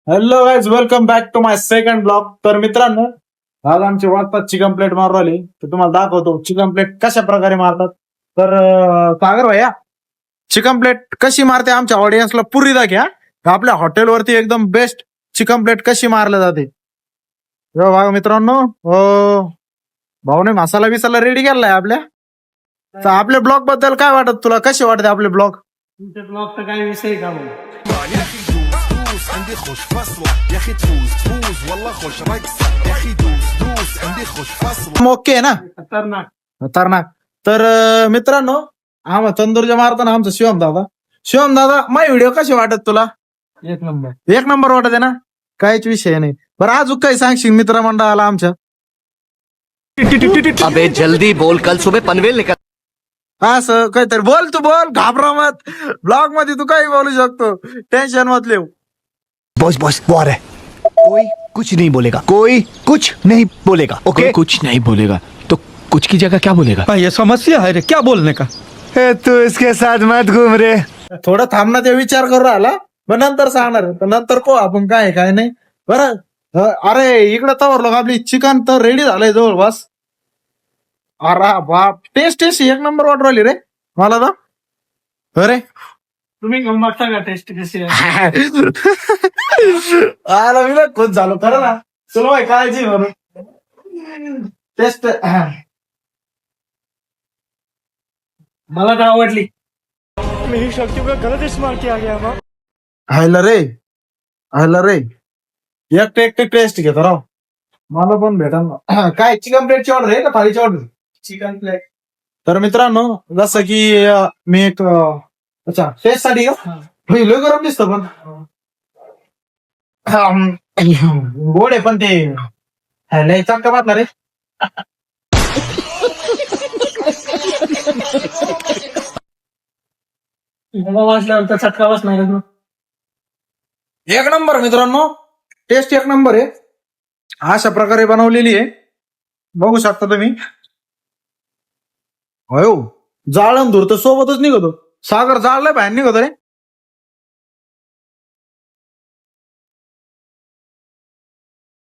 Hello guys, welcome back to my second blog. तर मित्रांनो, आज आमची वाजतात चिकन प्लेट मारू आली. तर तुम्हाला दाखवतो चिकन प्लेट कशा प्रकारे मारतात. तर सागर भैया, चिकन प्लेट कशी मारते आमच्या ऑडियन्सला पुरी दाखवा. आपल्या हॉटेलवरती एकदम बेस्ट चिकन प्लेट कशी मारली जाते. हो बघा मित्रांनो, भाऊने मसाला बिसाला रेडी केलाय आपल्या. तर आपल्या ब्लॉग बद्दल काय वाटत तुला, कसे वाटते आपले ब्लॉग? तुमच्या ब्लॉगचा काय विषय का भाऊ? يا اخي دوس عندي خوش فصلة يا اخي تفوز والله خوش رقصة يا اخي دوس عندي خوش فصلة ओके आहे ना, खतरनाक. खतरनाक. तर मित्रांनो, आम्हा तंदूरच्या मारताना आमचा शिवम दादा माझे व्हिडिओ कसे वाटत तुला? एक नंबर. एक नंबर वाटत आहे ना, काहीच विषय नाही. बरं अजून काही सांगशील मित्रमंडळाला आमच्या? अबे जल्दी बोल, कल सुबह पनवेल निकल. असं काहीतरी बोल, तू बोल, घाबरा मत. ब्लॉग मध्ये तू काही बोलू शकतो, टेन्शन मत लेव. बॉस बॉस वो आ रहा है. कोई कुछ नहीं बोलेगा, कोई कुछ नहीं बोलेगा. ओके कोई कुछ नहीं बोलेगा तो कुछ की जगह क्या बोलेगा? भाई ये समस्या है रे, क्या बोलने का? तू इसके साथ मत घूम रे. थोडं थांबणं ते विचार करू राहिला, मग नंतर सांगणार. तर नंतर को आपण काय काय नाही. बरं अरे इकडे तवर लोक आपली चिकन तर रेडी झालंय जवळपास. अरे बाप, टेस्ट एक नंबर वाटू राहिली रे मला तर. अरे तुम्ही घेऊन बघता का टेस्ट कशी आहे? आला मी खुश झालो खरं ना. चलो भाई, काळजी म्हणून टेस्ट मला तर आवडली. हायला रे एक टेस्ट घेतो राव. मला पण भेटा ना. काय चिकन प्लेटची ऑर्डर आहे का थाळीची ऑर्डर? Chicken plate. तर मित्रांनो, जसं की मी एक अच्छा टेस्ट साठी का लय गरम दिसतं पण गोड आहे पण ते लय चांगलं वाटणार रे. हवा वाजल्यावर तर चटका बसणार आहे. एक नंबर मित्रांनो, टेस्ट एक नंबर आहे. अशा प्रकारे बनवलेली आहे, बघू शकता तुम्ही. हो, जाळण धूर तर सोबतच निघतो. सागर जाळलाय बाहेर निघतो रे.